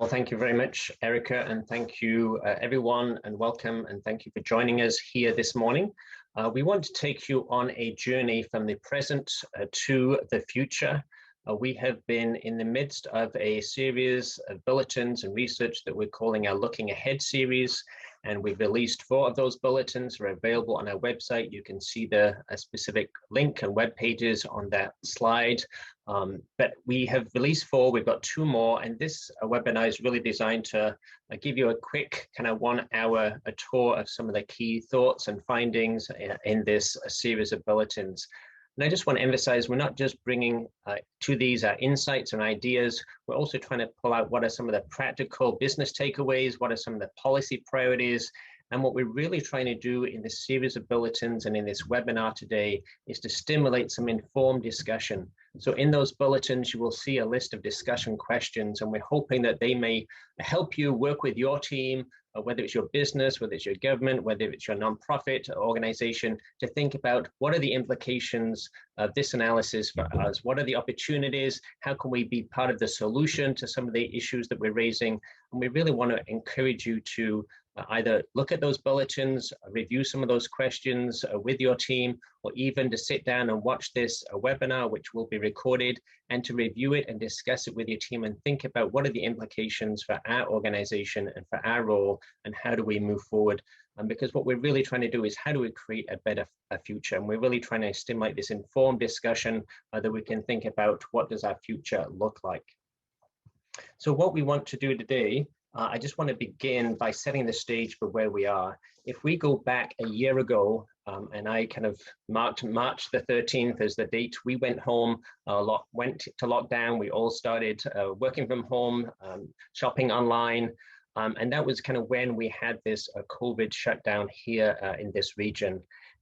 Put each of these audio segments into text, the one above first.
thank you very much, Erica, and thank you, everyone, and welcome, and thank you for joining us here this morning. We want to take you on a journey from the present to the future. We have been in the midst of a series of bulletins and research that we're calling our Looking Ahead series, and we've released 4 of those bulletins. They're available on our website. You can see the specific link and web pages on that slide. But we have released 4, we've got 2 more, and this webinar is really designed to give you a quick kind of 1-hour tour of some of the key thoughts and findings in this series of bulletins. And I just want to emphasize, we're not just bringing to these insights and ideas, we're also trying to pull out what are some of the practical business takeaways, what are some of the policy priorities, and what we're really trying to do in this series of bulletins and in this webinar today is to stimulate some informed discussion. So in those bulletins, you will see a list of discussion questions, and we're hoping that they may help you work with your team, whether it's your business, whether it's your government, whether it's your nonprofit organization, to think about what are the implications of this analysis for us? What are the opportunities? How can we be part of the solution to some of the issues that we're raising? And we really want to encourage you to either look at those bulletins, review some of those questions with your team, or even to sit down and watch this webinar, which will be recorded, and to review it and discuss it with your team and think about what are the implications for our organization and for our role, and how do we move forward. Because what we're really trying to do is how do we create a better future? And we're really trying to stimulate this informed discussion that we can think about what does our future look like. So what we want to do today, I just want to begin by setting the stage for where we are. If we go back a year ago, and I kind of marked March the 13th as the date we went home, went to lockdown, we all started working from home, shopping online, and that was kind of when we had this COVID shutdown here in this region.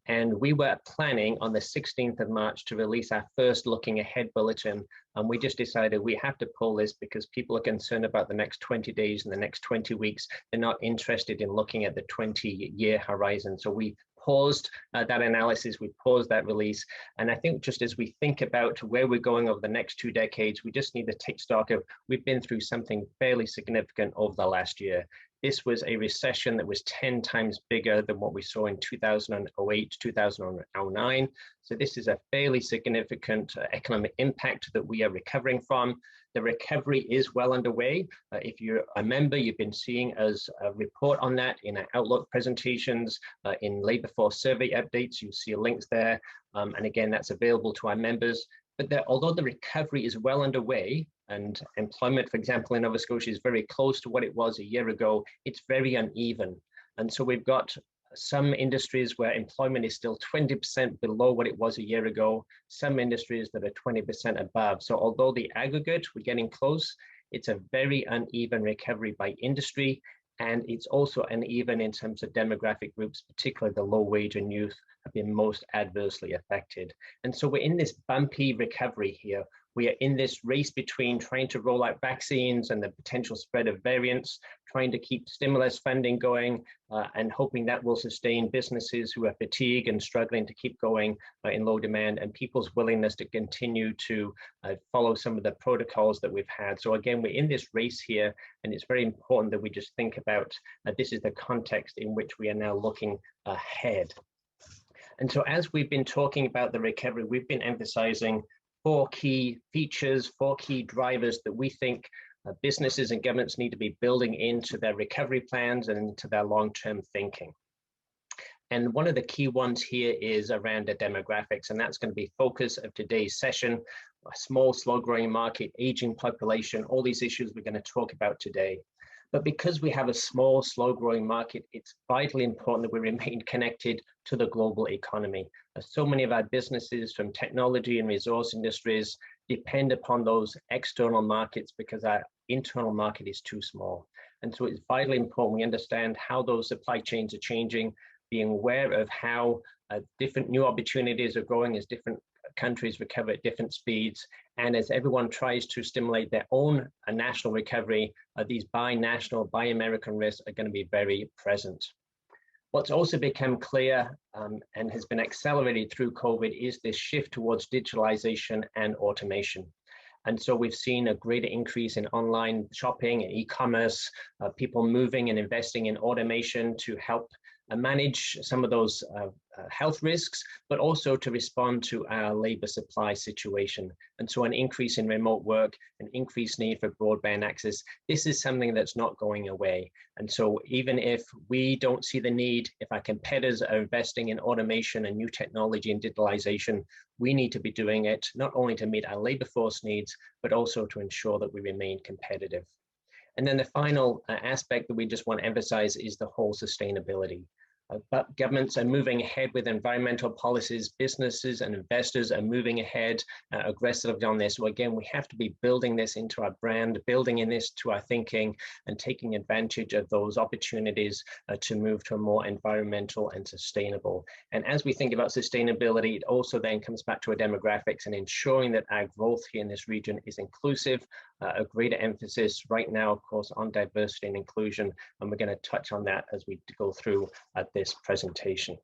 And we were planning on the 16th of March to release our first Looking Ahead bulletin. And we just decided we have to pull this because people are concerned about the next 20 days and the next 20 weeks. They're not interested in looking at the 20-year horizon. So we paused that analysis, we paused that release. And I think just as we think about where we're going over the next 2 decades, we just need to take stock of, we've been through something fairly significant over the last year. This was a recession that was 10 times bigger than what we saw in 2008, 2009. So this is a fairly significant economic impact that we are recovering from. The recovery is well underway. If you're a member, you've been seeing us report on that in our Outlook presentations, in labor force survey updates. You see links there. And again, that's available to our members. But although the recovery is well underway, and employment, for example, in Nova Scotia is very close to what it was a year ago, it's very uneven. And so we've got some industries where employment is still 20% below what it was a year ago, some industries that are 20% above. So although the aggregate, we're getting close, it's a very uneven recovery by industry. And it's also uneven in terms of demographic groups, particularly the low wage and youth have been most adversely affected. And so we're in this bumpy recovery here. We are in this race between trying to roll out vaccines and the potential spread of variants, trying to keep stimulus funding going, and hoping that will sustain businesses who are fatigued and struggling to keep going in low demand, and people's willingness to continue to follow some of the protocols that we've had. So again, we're in this race here, and it's very important that we just think about this is the context in which we are now looking ahead. And so as we've been talking about the recovery, we've been emphasizing 4 key features, 4 key drivers that we think businesses and governments need to be building into their recovery plans and into their long-term thinking. And one of the key ones here is around the demographics, and that's going to be focus of today's session. A small, slow-growing market, aging population, all these issues we're going to talk about today. But because we have a small, slow-growing market, it's vitally important that we remain connected to the global economy. So many of our businesses from technology and resource industries depend upon those external markets because our internal market is too small. And so it's vitally important we understand how those supply chains are changing, being aware of how different new opportunities are growing as different countries recover at different speeds. And as everyone tries to stimulate their own national recovery, these buy national, buy American risks are going to be very present. What's also become clear and has been accelerated through COVID is this shift towards digitalization and automation. And so we've seen a greater increase in online shopping and e-commerce, people moving and investing in automation to help manage some of those health risks, but also to respond to our labor supply situation. And so an increase in remote work, an increased need for broadband access, this is something that's not going away. And so even if we don't see the need, if our competitors are investing in automation and new technology and digitalization, we need to be doing it not only to meet our labor force needs, but also to ensure that we remain competitive. And then the final aspect that we just want to emphasize is the whole sustainability. But governments are moving ahead with environmental policies, businesses and investors are moving ahead aggressively on this. So again, we have to be building this into our brand, building in this to our thinking and taking advantage of those opportunities to move to a more environmental and sustainable. And as we think about sustainability, it also then comes back to our demographics and ensuring that our growth here in this region is inclusive, a greater emphasis right now, of course, on diversity and inclusion. And we're going to touch on that as we go through this presentation.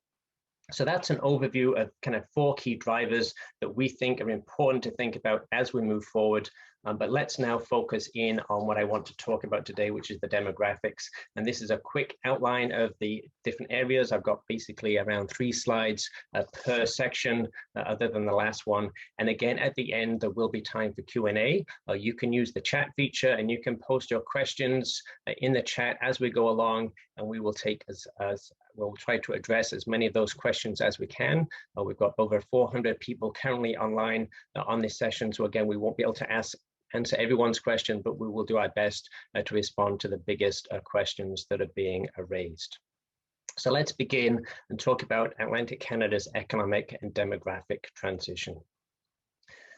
So that's an overview of kind of 4 key drivers that we think are important to think about as we move forward. But let's now focus in on what I want to talk about today, which is the demographics. And this is a quick outline of the different areas. I've got basically around 3 slides per section, other than the last one. And again, at the end, there will be time for Q&A. You can use the chat feature and you can post your questions in the chat as we go along, and we will take we'll try to address as many of those questions as we can. We've got over 400 people currently online on this session. So again, we won't be able to answer everyone's question, but we will do our best to respond to the biggest questions that are being raised. So let's begin and talk about Atlantic Canada's economic and demographic transition.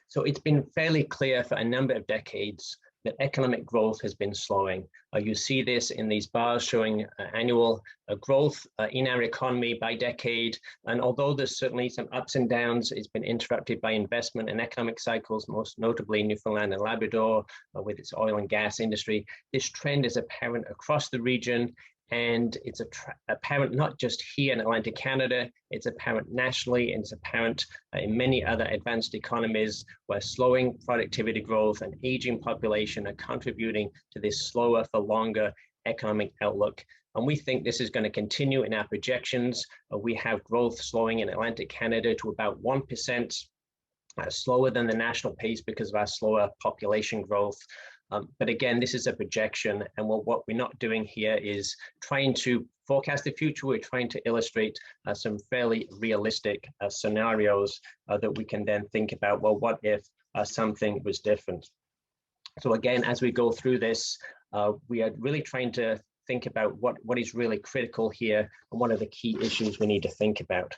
So it's been fairly clear for a number of decades that economic growth has been slowing. You see this in these bars showing annual growth in our economy by decade. And although there's certainly some ups and downs, it's been interrupted by investment and economic cycles, most notably Newfoundland and Labrador with its oil and gas industry. This trend is apparent across the region. And it's apparent not just here in Atlantic Canada, it's apparent nationally, and it's apparent in many other advanced economies where slowing productivity growth and aging population are contributing to this slower for longer economic outlook. And we think this is going to continue in our projections. We have growth slowing in Atlantic Canada to about 1%, slower than the national pace because of our slower population growth. But again, this is a projection, and what we're not doing here is trying to forecast the future. We're trying to illustrate some fairly realistic scenarios that we can then think about, well, what if something was different? So again, as we go through this, we are really trying to think about what is really critical here and what are the key issues we need to think about.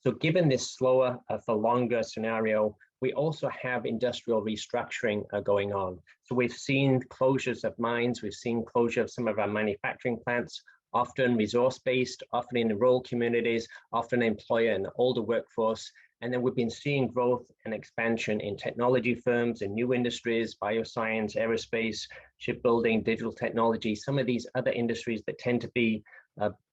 So given this slower for longer scenario, we also have industrial restructuring going on. So we've seen closures of mines, we've seen closure of some of our manufacturing plants, often resource-based, often in rural communities, often employ an older workforce. And then we've been seeing growth and expansion in technology firms and new industries, bioscience, aerospace, shipbuilding, digital technology, some of these other industries that tend to be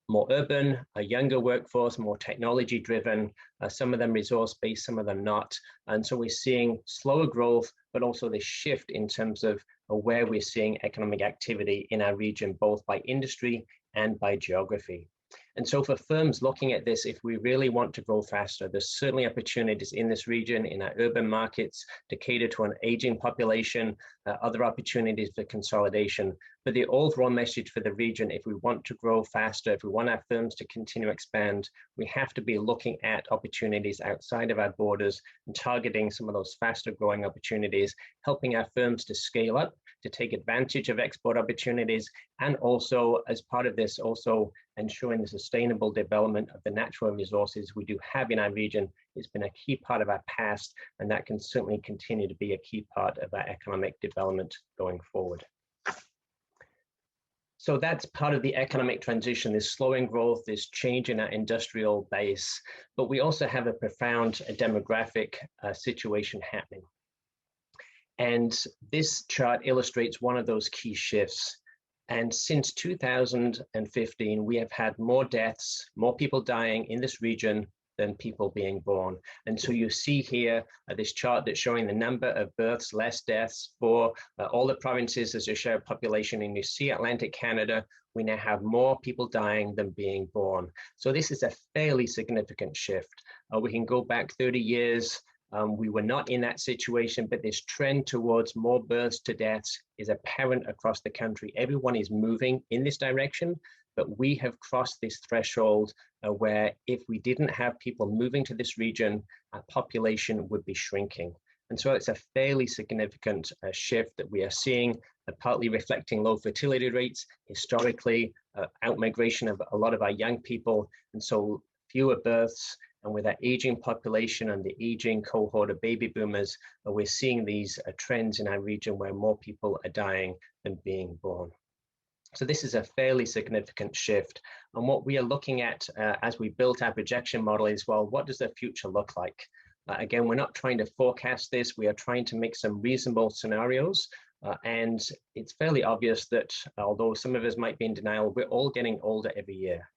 more urban, a younger workforce, more technology driven, some of them resource-based, some of them not. And so we're seeing slower growth, but also this shift in terms of where we're seeing economic activity in our region, both by industry and by geography. And so for firms looking at this, if we really want to grow faster, there's certainly opportunities in this region, in our urban markets, to cater to an aging population, other opportunities for consolidation. But the overall message for the region, if we want to grow faster, if we want our firms to continue to expand, we have to be looking at opportunities outside of our borders and targeting some of those faster growing opportunities, helping our firms to scale up, to take advantage of export opportunities, and also as part of this, also ensuring the sustainable development of the natural resources we do have in our region. It's been a key part of our past, and that can certainly continue to be a key part of our economic development going forward. So that's part of the economic transition, this slowing growth, this change in our industrial base, but we also have a profound demographic situation happening. And this chart illustrates one of those key shifts. And since 2015, we have had more deaths, more people dying in this region than people being born. And so you see here this chart that's showing the number of births, less deaths for all the provinces as a share of population. And you see Atlantic Canada, we now have more people dying than being born. So this is a fairly significant shift. We can go back 30 years. We were not in that situation, but this trend towards more births to deaths is apparent across the country. Everyone is moving in this direction, but we have crossed this threshold where if we didn't have people moving to this region, our population would be shrinking. And so it's a fairly significant shift that we are seeing, partly reflecting low fertility rates, historically, outmigration of a lot of our young people, and so fewer births. And with that aging population and the aging cohort of baby boomers, we're seeing these trends in our region where more people are dying than being born. So this is a fairly significant shift. And what we are looking at as we built our projection model is, well, what does the future look like? Again, we're not trying to forecast this. We are trying to make some reasonable scenarios. And it's fairly obvious that although some of us might be in denial, we're all getting older every year.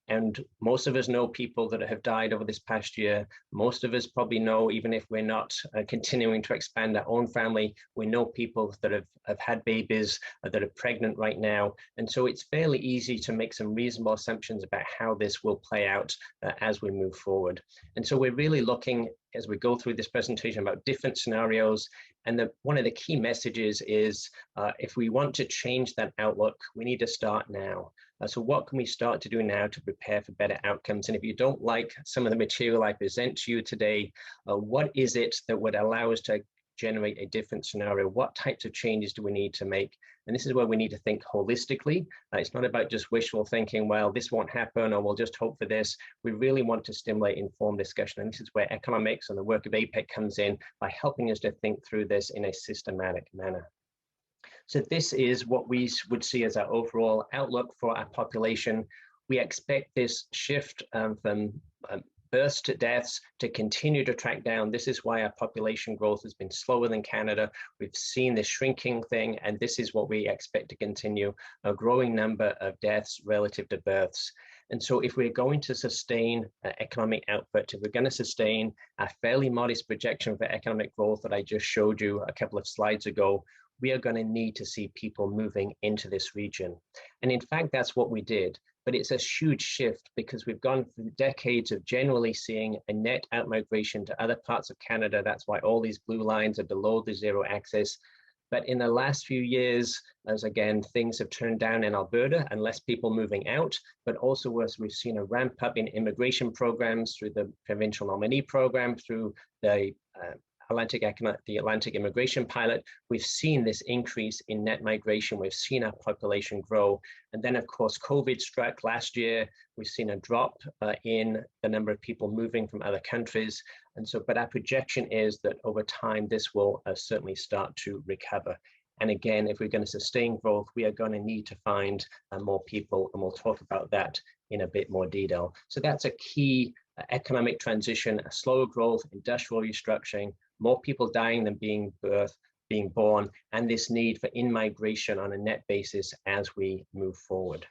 And most of us know people that have died over this past year. Most of us probably know, even if we're not continuing to expand our own family, we know people that have had babies, that are pregnant right now. And so it's fairly easy to make some reasonable assumptions about how this will play out as we move forward. And so we're really looking, as we go through this presentation, about different scenarios. And one of the key messages is if we want to change that outlook, we need to start now. So what can we start to do now to prepare for better outcomes? And if you don't like some of the material I present to you today, what is it that would allow us to generate a different scenario? What types of changes do we need to make? And this is where we need to think holistically. It's not about just wishful thinking, well, this won't happen, or we'll just hope for this. We really want to stimulate informed discussion. And this is where economics and the work of APEC comes in by helping us to think through this in a systematic manner. So this is what we would see as our overall outlook for our population. We expect this shift from births to deaths to continue to track down. This is why our population growth has been slower than Canada. We've seen this shrinking thing, and this is what we expect to continue, a growing number of deaths relative to births. And so if we're going to sustain economic output, if we're going to sustain a fairly modest projection for economic growth that I just showed you a couple of slides ago, we are going to need to see people moving into this region. And in fact, that's what we did. But it's a huge shift because we've gone through decades of generally seeing a net outmigration to other parts of Canada. That's why all these blue lines are below the zero axis. But in the last few years, as again, things have turned down in Alberta and less people moving out, but also as we've seen a ramp up in immigration programs through the provincial nominee program, through the Atlantic Immigration Pilot, we've seen this increase in net migration. We've seen our population grow. And then, of course, COVID struck last year. We've seen a drop in the number of people moving from other countries. And so, but our projection is that over time, this will certainly start to recover. And again, if we're going to sustain growth, we are going to need to find more people, and we'll talk about that in a bit more detail. So that's a key economic transition, a slower growth, industrial restructuring, more people dying than being born, and this need for in-migration on a net basis as we move forward.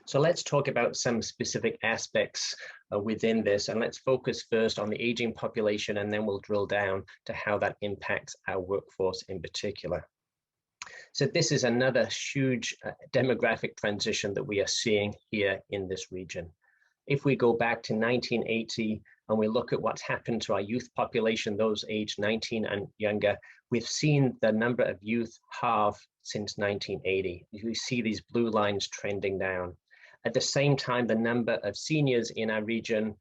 So let's talk about some specific aspects within this, and let's focus first on the aging population, and then we'll drill down to how that impacts our workforce in particular. So this is another huge demographic transition that we are seeing here in this region. If we go back to 1980 and we look at what's happened to our youth population, those aged 19 and younger, we've seen the number of youth halve since 1980. You see these blue lines trending down. At the same time, the number of seniors in our region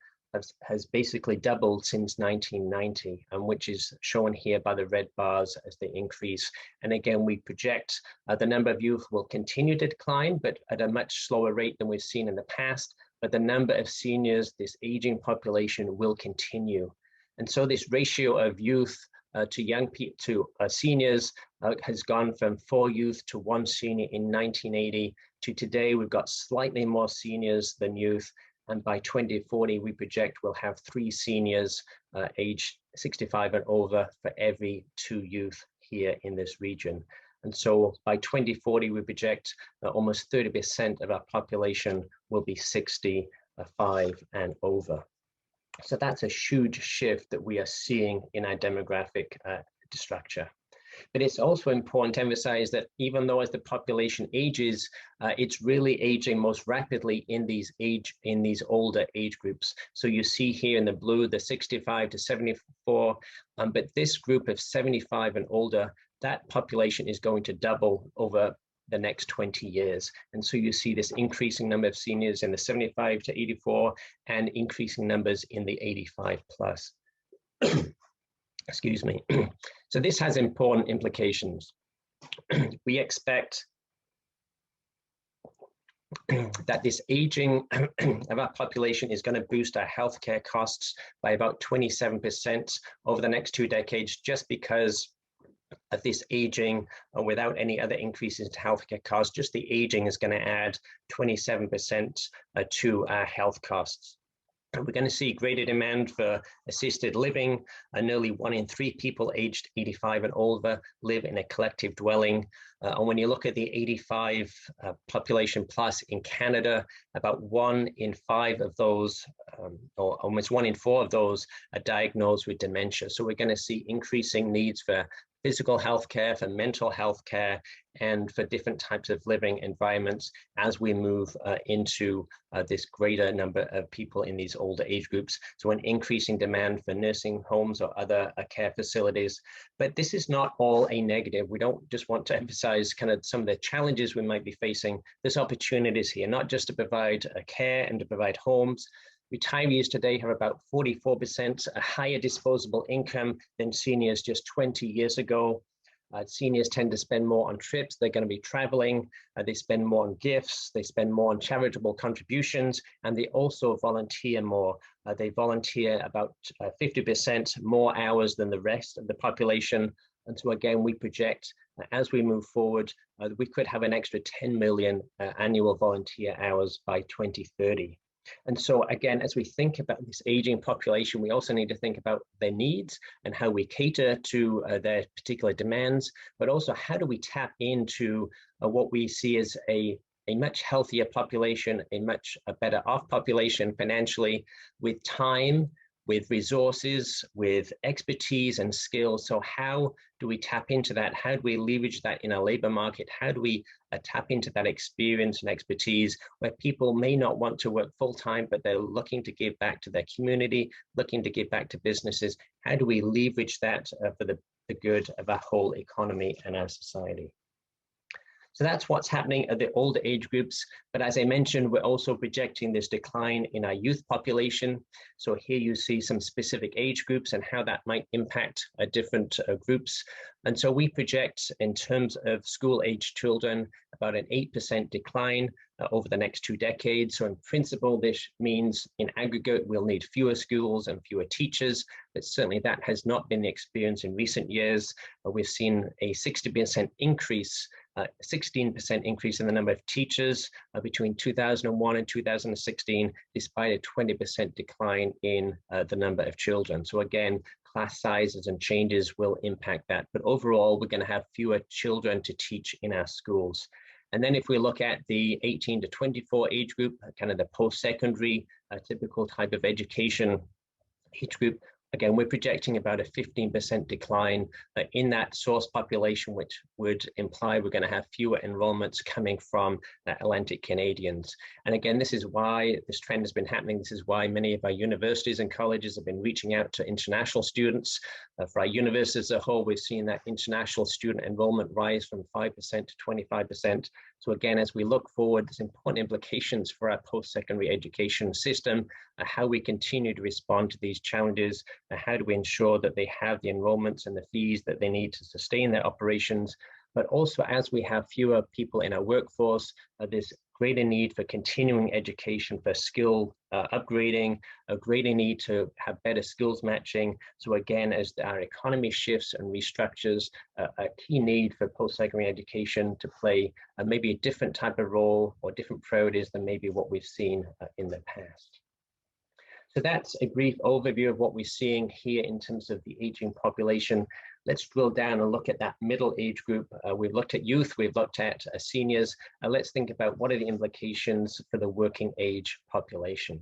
has basically doubled since 1990, and which is shown here by the red bars as they increase. And again, we project the number of youth will continue to decline, but at a much slower rate than we've seen in the past. But the number of seniors, this aging population, will continue. And so this ratio of youth to seniors has gone from 4 youth to 1 senior in 1980 to today. We've got slightly more seniors than youth. And by 2040, we project we'll have 3 seniors aged 65 and over for every 2 youth here in this region. And so by 2040, we project almost 30% of our population will be 65 and over. So that's a huge shift that we are seeing in our demographic structure. But it's also important to emphasize that even though as the population ages, it's really aging most rapidly in these older age groups. So you see here in the blue, the 65 to 74, but this group of 75 and older, that population is going to double over the next 20 years. And so you see this increasing number of seniors in the 75 to 84 and increasing numbers in the 85 plus. Excuse me. So this has important implications. We expect that this aging of our population is going to boost our healthcare costs by about 27% over the next 2 decades, just because of this aging, without any other increases to healthcare costs. Just the aging is going to add 27% to our health costs. We're going to see greater demand for assisted living. Nearly 1 in 3 people aged 85 and older live in a collective dwelling. And when you look at the 85 population plus in Canada, about 1 in 5 of those, or almost 1 in 4 of those, are diagnosed with dementia. So we're going to see increasing needs for physical health care, for mental health care, and for different types of living environments as we move into this greater number of people in these older age groups. So an increasing demand for nursing homes or other care facilities. But this is not all a negative. We don't just want to emphasize kind of some of the challenges we might be facing. There's opportunities here, not just to provide care and to provide homes. Retirees today have about 44% a higher disposable income than seniors just 20 years ago. Seniors tend to spend more on trips. They're going to be traveling. They spend more on gifts. They spend more on charitable contributions, and they also volunteer more. They volunteer about 50% more hours than the rest of the population. And so again, we project as we move forward, we could have an extra 10 million annual volunteer hours by 2030. And so again, as we think about this aging population, we also need to think about their needs and how we cater to their particular demands, but also how do we tap into what we see as a much healthier population, a much better off population financially, with time, with resources, with expertise and skills. So how do we tap into that? How do we leverage that in our labor market? How do we tap into that experience and expertise where people may not want to work full-time, but they're looking to give back to their community, looking to give back to businesses? How do we leverage that for the good of our whole economy and our society? So that's what's happening at the older age groups. But as I mentioned, we're also projecting this decline in our youth population. So here you see some specific age groups and how that might impact different groups. And so we project in terms of school-age children about an 8% decline over the next 2 decades. So in principle, this means in aggregate, we'll need fewer schools and fewer teachers, but certainly that has not been the experience in recent years. We've seen a 60% increase 16% increase in the number of teachers between 2001 and 2016, despite a 20% decline in the number of children. So again, class sizes and changes will impact that. But overall, we're going to have fewer children to teach in our schools. And then if we look at the 18 to 24 age group, kind of the post-secondary typical type of education age group, again, we're projecting about a 15% decline in that source population, which would imply we're going to have fewer enrollments coming from Atlantic Canadians. And again, this is why this trend has been happening. This is why many of our universities and colleges have been reaching out to international students. For our universities as a whole, we've seen that international student enrollment rise from 5% to 25%. So again, as we look forward, there's important implications for our post-secondary education system, how we continue to respond to these challenges, how do we ensure that they have the enrollments and the fees that they need to sustain their operations, but also as we have fewer people in our workforce, there's greater need for continuing education, for skill upgrading, a greater need to have better skills matching. So again, as our economy shifts and restructures, a key need for post-secondary education to play maybe a different type of role or different priorities than maybe what we've seen in the past. So that's a brief overview of what we're seeing here in terms of the aging population. Let's drill down and look at that middle age group. We've looked at youth, we've looked at seniors. Let's think about what are the implications for the working age population.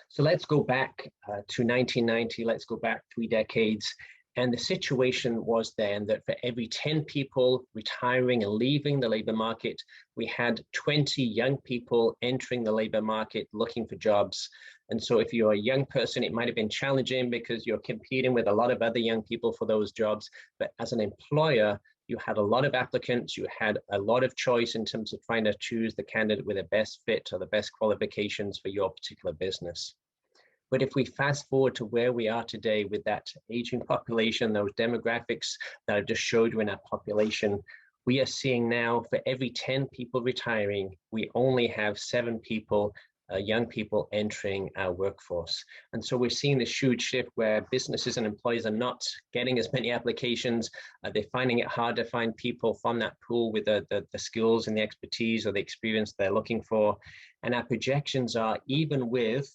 So let's go back to 1990, let's go back 3 decades. And the situation was then that for every 10 people retiring and leaving the labor market, we had 20 young people entering the labor market looking for jobs. And so if you're a young person, it might have been challenging because you're competing with a lot of other young people for those jobs. But as an employer, you had a lot of applicants, you had a lot of choice in terms of trying to choose the candidate with the best fit or the best qualifications for your particular business. But if we fast forward to where we are today with that aging population, those demographics that I just showed you in our population, we are seeing now for every 10 people retiring, we only have 7 people, young people entering our workforce. And so we're seeing this huge shift where businesses and employees are not getting as many applications. They're finding it hard to find people from that pool with the skills and the expertise or the experience they're looking for. And our projections are, even with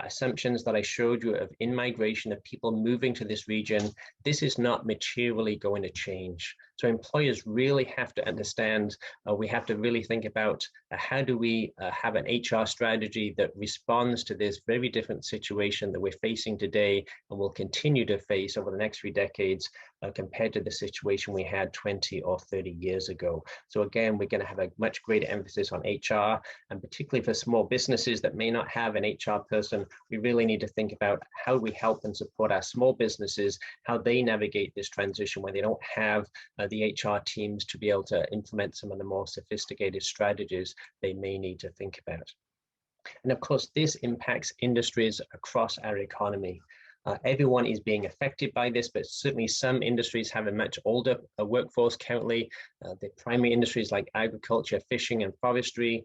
assumptions that I showed you of in-migration, of people moving to this region, this is not materially going to change. So employers really have to understand, we have to really think about how do we have an HR strategy that responds to this very different situation that we're facing today and will continue to face over the next 3 decades compared to the situation we had 20 or 30 years ago. So again, we're going to have a much greater emphasis on HR, and particularly for small businesses that may not have an HR person, we really need to think about how we help and support our small businesses, how they navigate this transition when they don't have the HR teams to be able to implement some of the more sophisticated strategies they may need to think about. And of course, this impacts industries across our economy. Everyone is being affected by this, but certainly some industries have a much older workforce currently. The primary industries like agriculture, fishing, and forestry,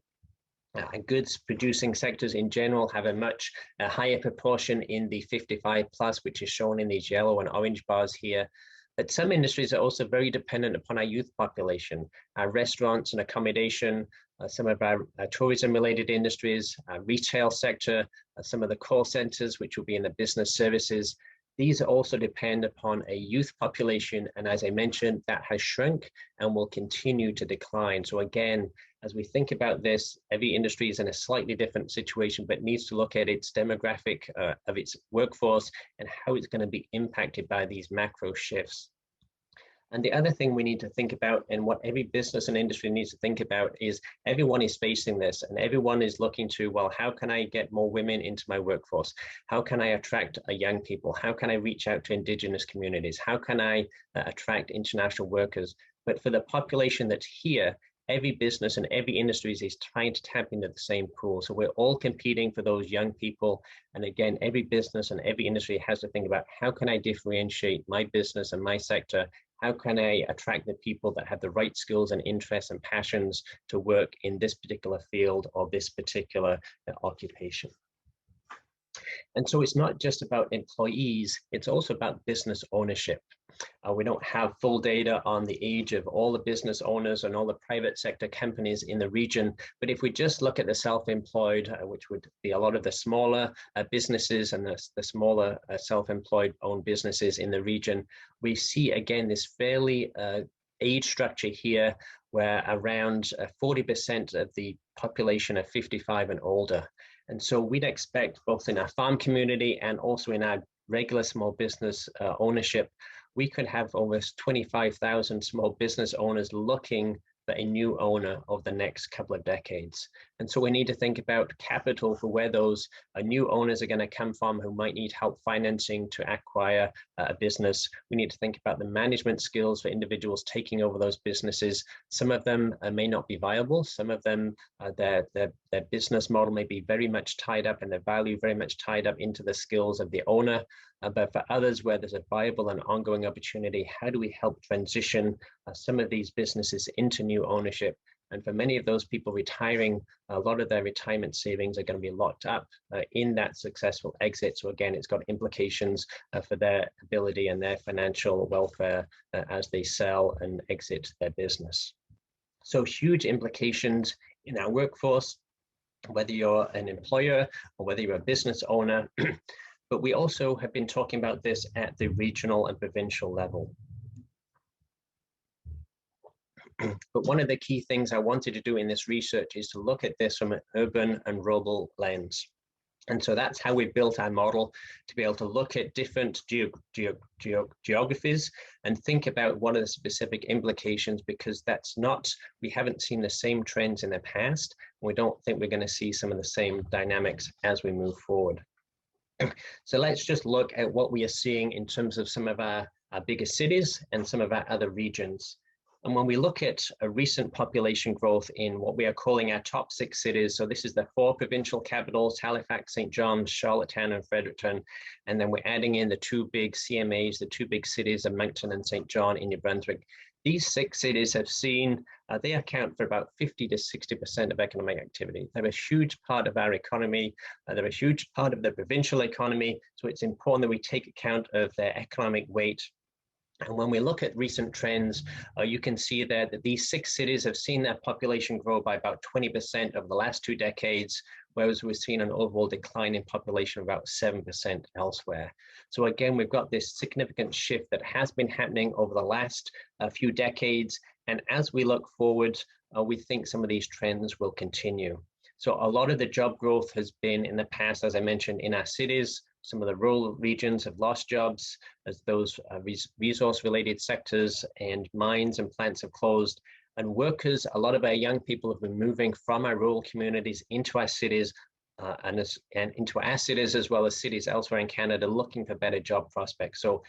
and goods producing sectors in general have a much higher proportion in the 55 plus, which is shown in these yellow and orange bars here. But some industries are also very dependent upon our youth population, our restaurants and accommodation, some of our tourism-related industries, retail sector, some of the call centers, which will be in the business services. These also depend upon a youth population, and as I mentioned, that has shrunk and will continue to decline. So again, as we think about this, every industry is in a slightly different situation, but needs to look at its demographic of its workforce and how it's going to be impacted by these macro shifts. And the other thing we need to think about, and what every business and industry needs to think about, is everyone is facing this and everyone is looking to, well, how can I get more women into my workforce? How can I attract young people? How can I reach out to Indigenous communities? How can I attract international workers? But for the population that's here, every business and every industry is trying to tap into the same pool. So we're all competing for those young people. And again, every business and every industry has to think about, how can I differentiate my business and my sector? How can I attract the people that have the right skills and interests and passions to work in this particular field or this particular occupation? And so it's not just about employees, it's also about business ownership. We don't have full data on the age of all the business owners and all the private sector companies in the region. But if we just look at the self-employed, which would be a lot of the smaller businesses and the smaller self-employed owned businesses in the region, we see again this fairly age structure here where around 40% of the population are 55 and older. And so we'd expect both in our farm community and also in our regular small business ownership, we could have over 25,000 small business owners looking for a new owner over the next couple of decades. And so we need to think about capital for where those new owners are going to come from who might need help financing to acquire a business. We need to think about the management skills for individuals taking over those businesses. Some of them may not be viable. Some of them, their business model may be very much tied up and their value very much tied up into the skills of the owner. But for others where there's a viable and ongoing opportunity, how do we help transition some of these businesses into new ownership? And for many of those people retiring, a lot of their retirement savings are going to be locked up in that successful exit. So again, it's got implications for their ability and their financial welfare as they sell and exit their business. So huge implications in our workforce, whether you're an employer or whether you're a business owner. But we also have been talking about this at the regional and provincial level. But one of the key things I wanted to do in this research is to look at this from an urban and rural lens. And so that's how we built our model, to be able to look at different geographies and think about what are the specific implications, because we haven't seen the same trends in the past. We don't think we're going to see some of the same dynamics as we move forward. So let's just look at what we are seeing in terms of some of our biggest cities and some of our other regions. And when we look at a recent population growth in what we are calling our top 6 cities, so this is the 4 provincial capitals, Halifax, St. John's, Charlottetown, and Fredericton, and then we're adding in the 2 big CMAs, the 2 big cities of Moncton and St. John in New Brunswick. These 6 cities have seen, they account for about 50 to 60% of economic activity. They're a huge part of our economy. They're a huge part of the provincial economy. So it's important that we take account of their economic weight. And when we look at recent trends, you can see there that these 6 cities have seen their population grow by about 20% over the last 2 decades, whereas we've seen an overall decline in population of about 7% elsewhere. So again, we've got this significant shift that has been happening over the last few decades. And as we look forward, we think some of these trends will continue. So a lot of the job growth has been in the past, as I mentioned, in our cities. Some of the rural regions have lost jobs as those resource-related sectors and mines and plants have closed. And workers, a lot of our young people have been moving from our rural communities into our cities and into our cities, as well as cities elsewhere in Canada, looking for better job prospects. So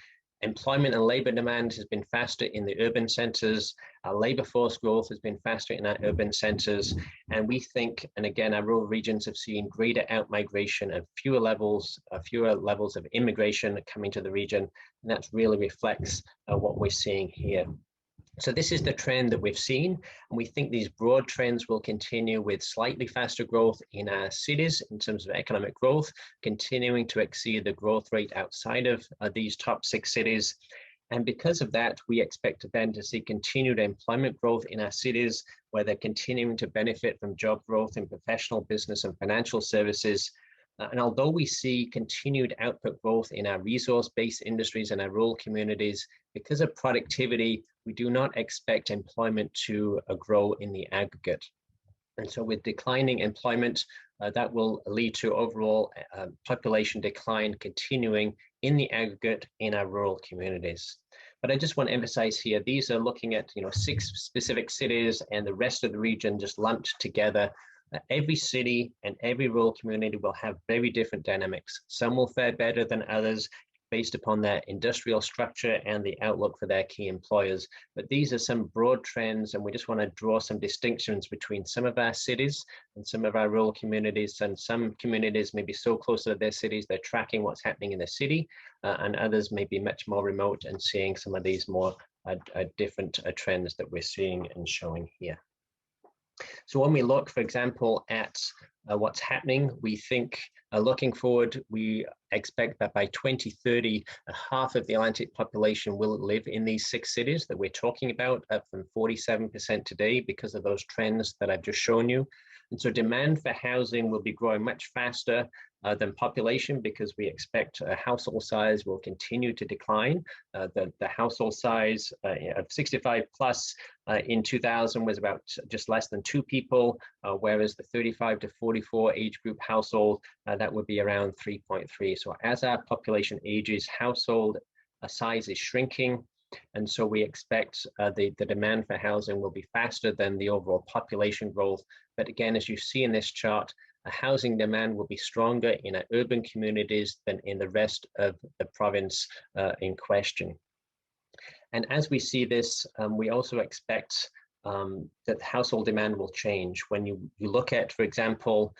employment and labor demand has been faster in the urban centers. Our labor force growth has been faster in our urban centers. And we think, and again, our rural regions have seen greater out-migration and fewer levels of immigration coming to the region. And that really reflects what we're seeing here. So this is the trend that we've seen, and we think these broad trends will continue with slightly faster growth in our cities in terms of economic growth, continuing to exceed the growth rate outside of these top 6 cities. And because of that, we expect then to see continued employment growth in our cities, where they're continuing to benefit from job growth in professional, business, and financial services. And although we see continued output growth in our resource-based industries and our rural communities, because of productivity, we do not expect employment to grow in the aggregate. And so with declining employment, that will lead to overall population decline continuing in the aggregate in our rural communities. But I just want to emphasize here, these are looking at 6 specific cities and the rest of the region just lumped together. Every city and every rural community will have very different dynamics. Some will fare better than others based upon their industrial structure and the outlook for their key employers. But these are some broad trends, and we just want to draw some distinctions between some of our cities and some of our rural communities. And some communities may be so close to their cities, they're tracking what's happening in the city, and others may be much more remote and seeing some of these more different trends that we're seeing and showing here. So when we look, for example, at what's happening, we think looking forward, we expect that by 2030, half of the Atlantic population will live in these 6 cities that we're talking about, up from 47% today because of those trends that I've just shown you. And so demand for housing will be growing much faster than population, because we expect household size will continue to decline. The household size of 65 plus in 2000 was about just less than 2 people, whereas the 35 to 44 age group household, that would be around 3.3. So as our population ages, household size is shrinking. And so we expect the demand for housing will be faster than the overall population growth. But again, as you see in this chart, housing demand will be stronger in our urban communities than in the rest of the province in question. And as we see this, we also expect that household demand will change. When you look at, for example,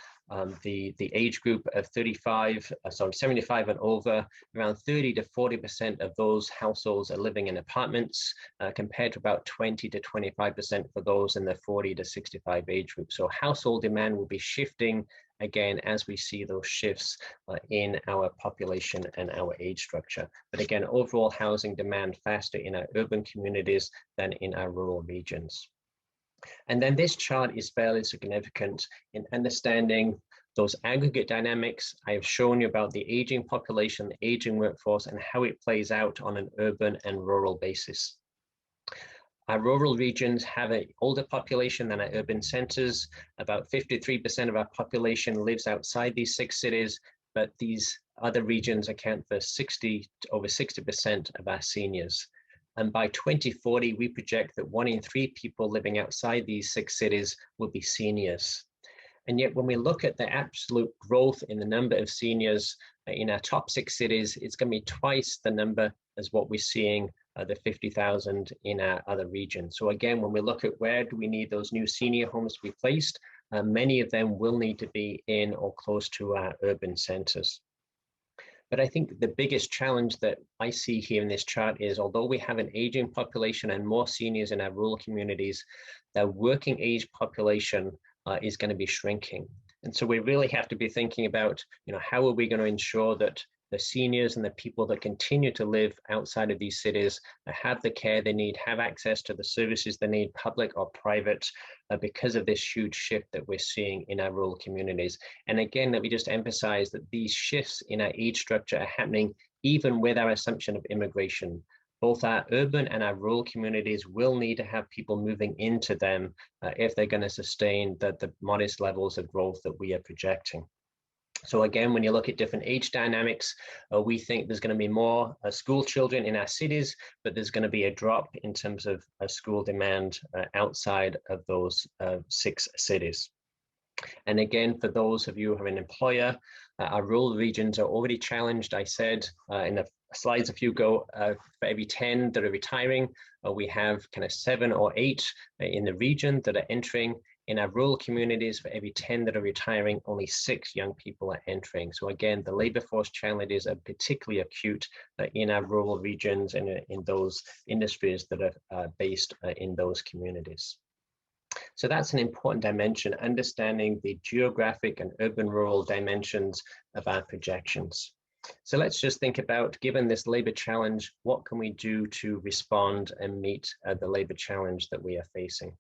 the age group of 75 and over, around 30 to 40% of those households are living in apartments, compared to about 20 to 25% for those in the 40 to 65 age group. So household demand will be shifting again as we see those shifts in our population and our age structure. But again, overall housing demand faster in our urban communities than in our rural regions. And then this chart is fairly significant in understanding those aggregate dynamics. I have shown you about the aging population, the aging workforce, and how it plays out on an urban and rural basis. Our rural regions have an older population than our urban centers. About 53% of our population lives outside these 6 cities, but these other regions account for over 60% of our seniors. And by 2040, we project that 1 in 3 people living outside these 6 cities will be seniors. And yet when we look at the absolute growth in the number of seniors in our top 6 cities, it's going to be twice the number as what we're seeing, the 50,000 in our other regions. So again, when we look at where do we need those new senior homes to be placed, many of them will need to be in or close to our urban centers. But I think the biggest challenge that I see here in this chart is, although we have an aging population and more seniors in our rural communities, the working age population is going to be shrinking. And so we really have to be thinking about, how are we going to ensure that the seniors and the people that continue to live outside of these cities have the care they need, have access to the services they need, public or private, because of this huge shift that we're seeing in our rural communities. And again, let me just emphasize that these shifts in our age structure are happening even with our assumption of immigration. Both our urban and our rural communities will need to have people moving into them if they're going to sustain the modest levels of growth that we are projecting. So again, when you look at different age dynamics, we think there's going to be more school children in our cities, but there's going to be a drop in terms of school demand outside of those 6 cities. And again, for those of you who are an employer, our rural regions are already challenged. I said in the slides a few ago, for every 10 that are retiring, we have kind of 7 or 8 in the region that are entering. In our rural communities, for every 10 that are retiring, only 6 young people are entering. So again, the labor force challenges are particularly acute in our rural regions and in those industries that are based in those communities. So that's an important dimension, understanding the geographic and urban-rural dimensions of our projections. So let's just think about, given this labor challenge, what can we do to respond and meet the labor challenge that we are facing?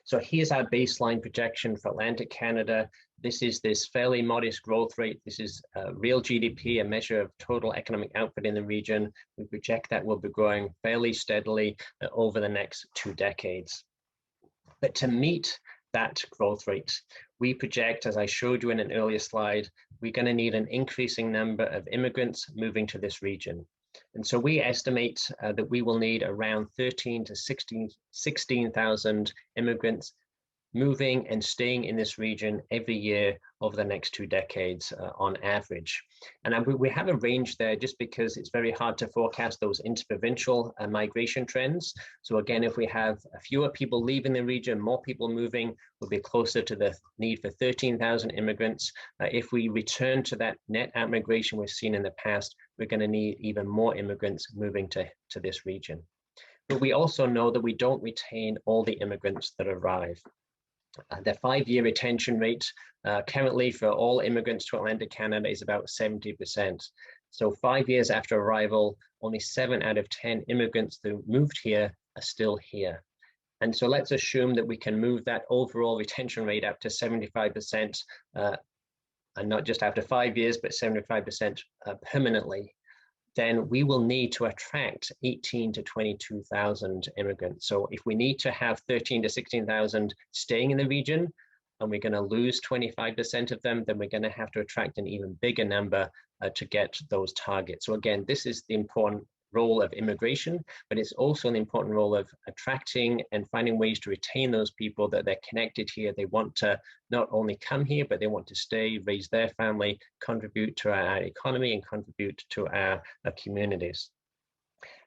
So here's our baseline projection for Atlantic Canada. This is this fairly modest growth rate. This is real GDP, a measure of total economic output in the region. We project that will be growing fairly steadily over the next 2 decades. But to meet that growth rate, we project, as I showed you in an earlier slide, we're going to need an increasing number of immigrants moving to this region. And so we estimate that we will need around 13,000 to 16,000 immigrants moving and staying in this region every year over the next 2 decades on average. And we have a range there just because it's very hard to forecast those interprovincial migration trends. So again, if we have fewer people leaving the region, more people moving, we'll be closer to the need for 13,000 immigrants. If we return to that net migration we've seen in the past, we're going to need even more immigrants moving to this region. But we also know that we don't retain all the immigrants that arrive. The 5-year retention rate currently for all immigrants to Atlantic Canada is about 70%. So 5 years after arrival, only 7 out of 10 immigrants that moved here are still here. And so let's assume that we can move that overall retention rate up to 75%, and not just after 5 years, but 75% permanently. Then we will need to attract 18,000 to 22,000 immigrants. So if we need to have 13,000 to 16,000 staying in the region, and we're going to lose 25% of them, then we're going to have to attract an even bigger number to get those targets. So again, this is the important role of immigration, but it's also an important role of attracting and finding ways to retain those people, that they're connected here. They want to not only come here, but they want to stay, raise their family, contribute to our economy, and contribute to our communities.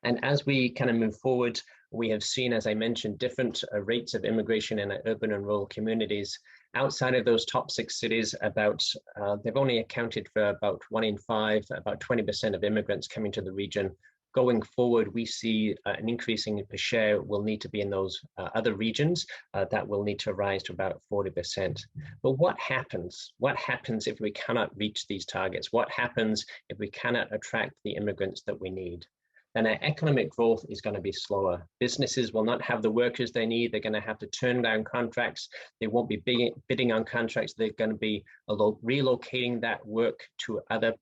And as we kind of move forward, we have seen, as I mentioned, different rates of immigration in our urban and rural communities. Outside of those top 6 cities, they've only accounted for about 1 in 5, about 20% of immigrants coming to the region. Going forward, we see an increasing per share will need to be in those other regions that will need to rise to about 40%. But what happens? What happens if we cannot reach these targets? What happens if we cannot attract the immigrants that we need? Then our economic growth is going to be slower. Businesses will not have the workers they need. They're going to have to turn down contracts. They won't be bidding on contracts. They're going to be relocating that work to other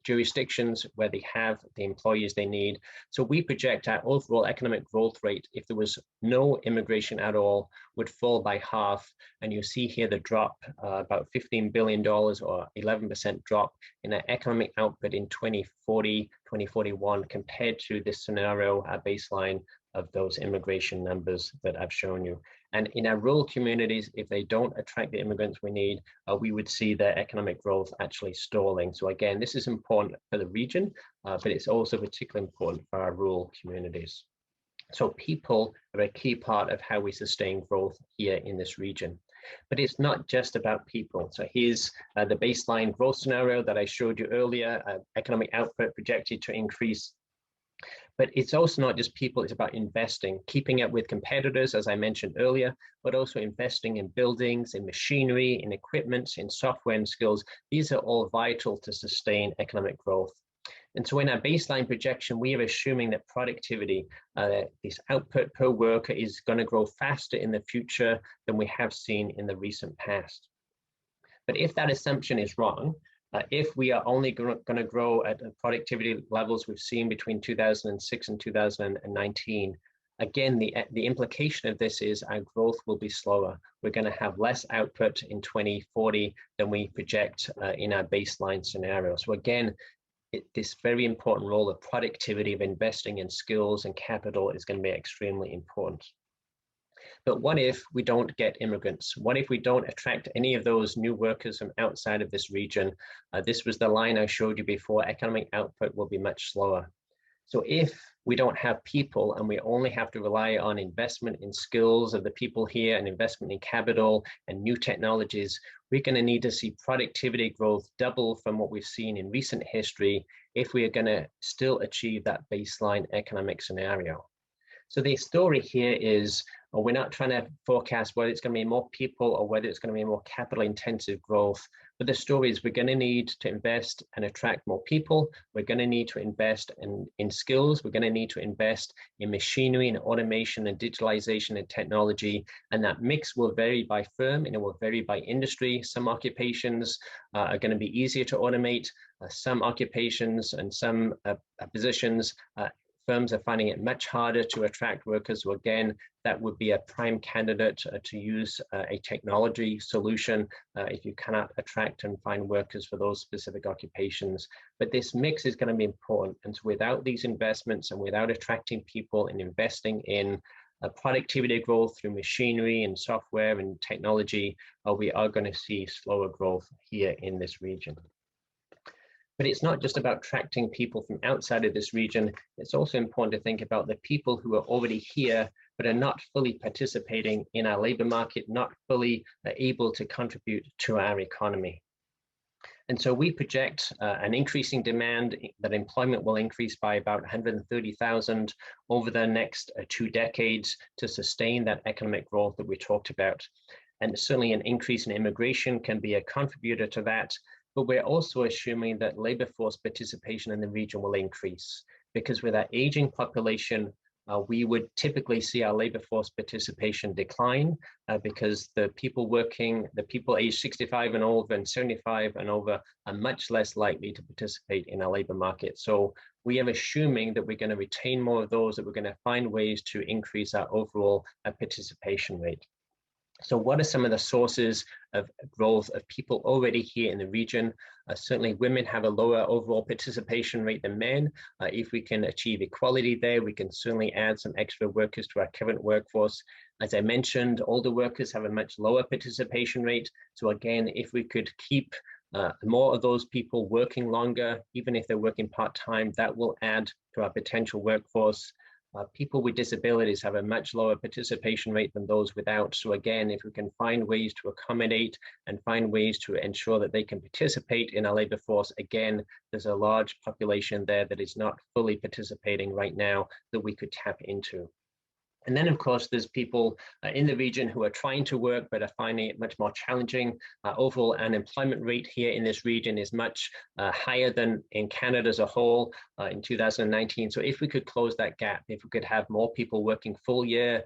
jurisdictions where they have the employees they need. So we project our overall economic growth rate, if there was no immigration at all, would fall by half. And you see here the drop, about $15 billion or 11% drop in our economic output in 2040, 2041, compared to this scenario, our baseline of those immigration numbers that I've shown you. And in our rural communities, if they don't attract the immigrants we need, we would see their economic growth actually stalling. So again, this is important for the region, but it's also particularly important for our rural communities. So people are a key part of how we sustain growth here in this region. But it's not just about people. So here's the baseline growth scenario that I showed you earlier, economic output projected to increase. But it's also not just people, it's about investing, keeping up with competitors, as I mentioned earlier, but also investing in buildings, in machinery, in equipment, in software and skills. These are all vital to sustain economic growth. And so in our baseline projection, we are assuming that productivity, this output per worker, is going to grow faster in the future than we have seen in the recent past. But if that assumption is wrong, if we are only going to grow at productivity levels we've seen between 2006 and 2019, again, the implication of this is our growth will be slower. We're going to have less output in 2040 than we project in our baseline scenario. So again, this very important role of productivity, of investing in skills and capital, is going to be extremely important. But what if we don't get immigrants? What if we don't attract any of those new workers from outside of this region? This was the line I showed you before. Economic output will be much slower. So if we don't have people and we only have to rely on investment in skills of the people here and investment in capital and new technologies, we're going to need to see productivity growth double from what we've seen in recent history if we are going to still achieve that baseline economic scenario. So the story here is, we're not trying to forecast whether it's going to be more people or whether it's going to be more capital intensive growth. But the story is we're going to need to invest and attract more people. We're going to need to invest in skills. We're going to need to invest in machinery and automation and digitalization and technology. And that mix will vary by firm and it will vary by industry. Some occupations are going to be easier to automate. Some occupations and some positions, firms are finding it much harder to attract workers. So again, that would be a prime candidate to use a technology solution if you cannot attract and find workers for those specific occupations. But this mix is going to be important. And so without these investments and without attracting people and investing in productivity growth through machinery and software and technology, we are going to see slower growth here in this region. But it's not just about attracting people from outside of this region. It's also important to think about the people who are already here, but are not fully participating in our labor market, not fully able to contribute to our economy. And so we project an increasing demand, that employment will increase by about 130,000 over the next 2 decades to sustain that economic growth that we talked about. And certainly an increase in immigration can be a contributor to that. But we're also assuming that labor force participation in the region will increase, because with our aging population, we would typically see our labor force participation decline because the people aged 65 and over and 75 and over are much less likely to participate in our labor market. So we are assuming that we're going to retain more of those, that we're going to find ways to increase our overall participation rate. So what are some of the sources of growth of people already here in the region? Certainly women have a lower overall participation rate than men. If we can achieve equality there, we can certainly add some extra workers to our current workforce. As I mentioned, older workers have a much lower participation rate. So again, if we could keep more of those people working longer, even if they're working part-time, that will add to our potential workforce. People with disabilities have a much lower participation rate than those without. So again, if we can find ways to accommodate and find ways to ensure that they can participate in our labor force, again, there's a large population there that is not fully participating right now that we could tap into. And then, of course, there's people in the region who are trying to work but are finding it much more challenging. Overall unemployment rate here in this region is much higher than in Canada as a whole in 2019. So if we could close that gap, if we could have more people working full year,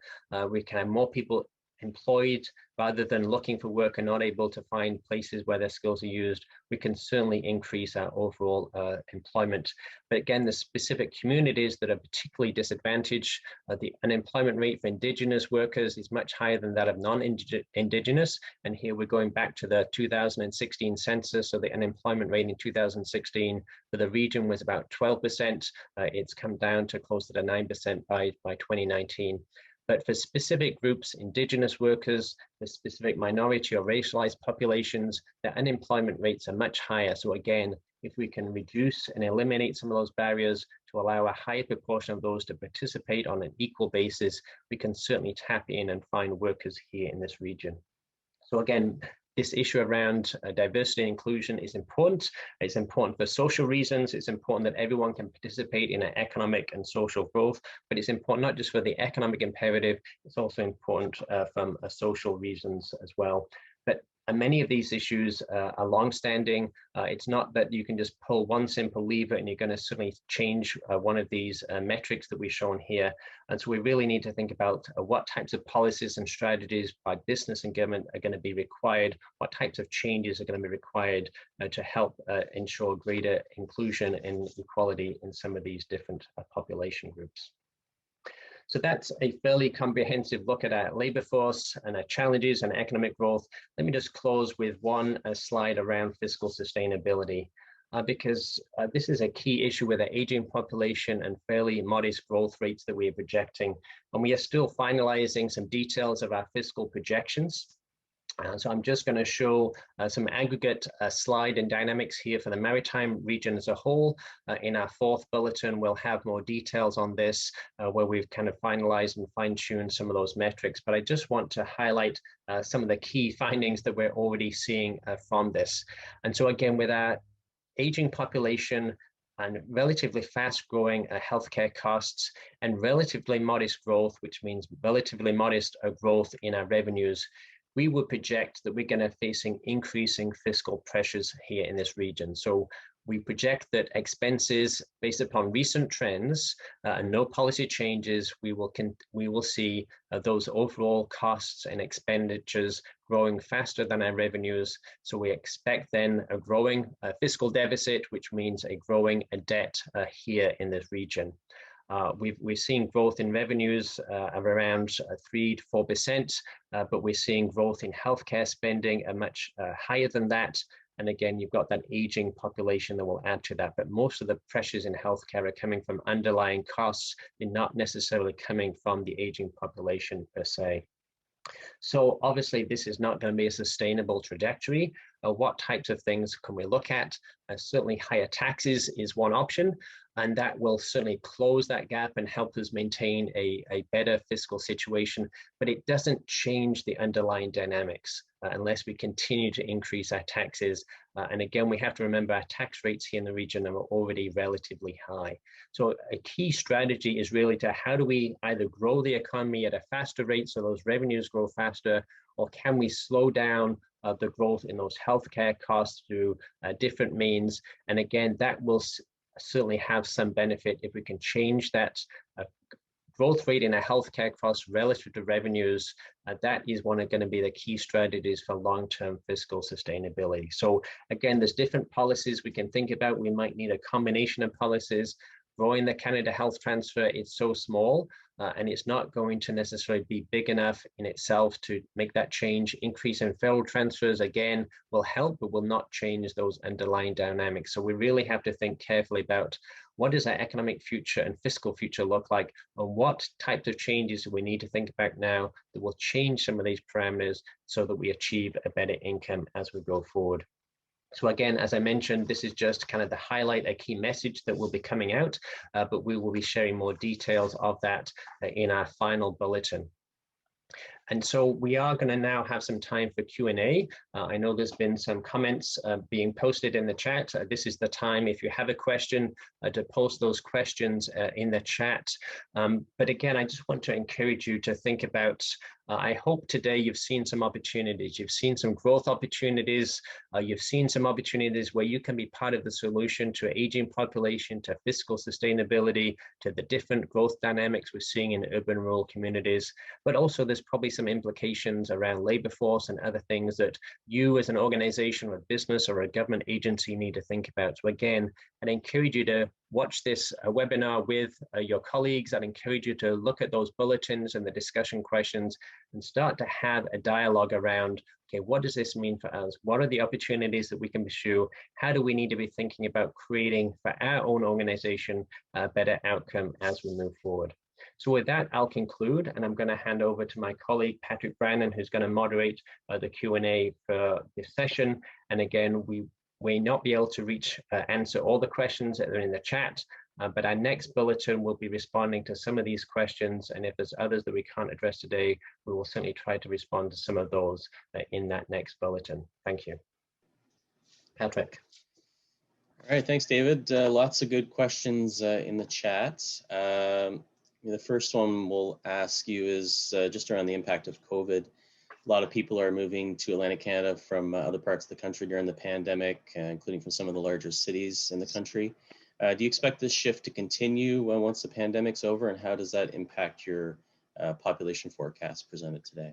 we can have more people employed rather than looking for work and not able to find places where their skills are used, we can certainly increase our overall employment. But again, the specific communities that are particularly disadvantaged, the unemployment rate for Indigenous workers is much higher than that of non-Indigenous. And here we're going back to the 2016 census. So the unemployment rate in 2016 for the region was about 12%. It's come down to closer to 9% by 2019. But for specific groups, Indigenous workers, for specific minority or racialized populations, the unemployment rates are much higher. So again, if we can reduce and eliminate some of those barriers to allow a higher proportion of those to participate on an equal basis, we can certainly tap in and find workers here in this region. So again, this issue around diversity and inclusion is important. It's important for social reasons. It's important that everyone can participate in an economic and social growth, but it's important not just for the economic imperative, it's also important from social reasons as well. But many of these issues are long-standing. It's not that you can just pull one simple lever and you're going to suddenly change one of these metrics that we've shown here. And so we really need to think about what types of policies and strategies by business and government are going to be required, what types of changes are going to be required to help ensure greater inclusion and equality in some of these different population groups. So that's a fairly comprehensive look at our labor force and our challenges and economic growth. Let me just close with one slide around fiscal sustainability, because this is a key issue with the aging population and fairly modest growth rates that we are projecting. And we are still finalizing some details of our fiscal projections. So I'm just going to show some aggregate slide and dynamics here for the maritime region as a whole. In our fourth bulletin, we'll have more details on this, where we've kind of finalized and fine-tuned some of those metrics. But I just want to highlight some of the key findings that we're already seeing from this. And so again, with our aging population and relatively fast-growing healthcare costs and relatively modest growth, which means relatively modest growth in our revenues, we would project that we're going to facing increasing fiscal pressures here in this region. So we project that expenses based upon recent trends and no policy changes, we will see those overall costs and expenditures growing faster than our revenues. So we expect then a growing fiscal deficit, which means a growing debt here in this region. We've seen growth in revenues of around 3 to 4%, but we're seeing growth in healthcare spending much higher than that. And again, you've got that aging population that will add to that. But most of the pressures in healthcare are coming from underlying costs. They're not necessarily coming from the aging population per se. So obviously, this is not going to be a sustainable trajectory. What types of things can we look at? Certainly higher taxes is one option, and that will certainly close that gap and help us maintain a better fiscal situation, but it doesn't change the underlying dynamics unless we continue to increase our taxes. And again, we have to remember our tax rates here in the region are already relatively high. So a key strategy is really to how do we either grow the economy at a faster rate so those revenues grow faster, or can we slow down the growth in those healthcare costs through different means? And again, that will certainly have some benefit if we can change that growth rate in our healthcare costs relative to revenues. That is going to be the key strategies for long-term fiscal sustainability. So again, there's different policies we can think about. We might need a combination of policies. Growing the Canada Health Transfer, it's so small and it's not going to necessarily be big enough in itself to make that change. Increase in federal transfers, again, will help, but will not change those underlying dynamics. So we really have to think carefully about what does our economic future and fiscal future look like, and what types of changes do we need to think about now that will change some of these parameters so that we achieve a better income as we go forward. So again, as I mentioned, this is just kind of the highlight, a key message that will be coming out, but we will be sharing more details of that in our final bulletin. And so we are going to now have some time for Q&A. I know there's been some comments being posted in the chat. This is the time, if you have a question, to post those questions in the chat. But again, I just want to encourage you to think about I hope today you've seen some opportunities. You've seen some growth opportunities. You've seen some opportunities where you can be part of the solution to aging population, to fiscal sustainability, to the different growth dynamics we're seeing in urban rural communities. But also there's probably some implications around labor force and other things that you as an organization or a business or a government agency need to think about. So again, I'd encourage you to watch this webinar with your colleagues. I'd encourage you to look at those bulletins and the discussion questions and start to have a dialogue around, okay, what does this mean for us? What are the opportunities that we can pursue? How do we need to be thinking about creating for our own organization a better outcome as we move forward? So with that, I'll conclude, and I'm going to hand over to my colleague, Patrick Brannan, who's going to moderate the Q&A for this session. And again, we may not be able to answer all the questions that are in the chat, but our next bulletin will be responding to some of these questions. And if there's others that we can't address today, we will certainly try to respond to some of those in that next bulletin. Thank you. Patrick. All right, thanks, David. Lots of good questions in the chat. The first one we'll ask you is just around the impact of COVID. A lot of people are moving to Atlantic Canada from other parts of the country during the pandemic, including from some of the larger cities in the country. Do you expect this shift to continue once the pandemic's over, and how does that impact your population forecast presented today?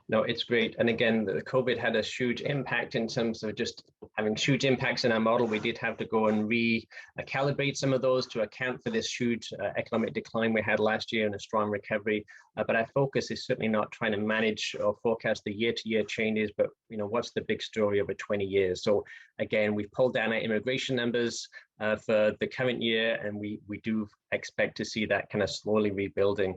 No, it's great. And again, the COVID had a huge impact in terms of just having huge impacts in our model. We did have to go and recalibrate some of those to account for this huge economic decline we had last year and a strong recovery. But our focus is certainly not trying to manage or forecast the year-to-year changes, but what's the big story over 20 years? So again, we've pulled down our immigration numbers for the current year, and we do expect to see that kind of slowly rebuilding.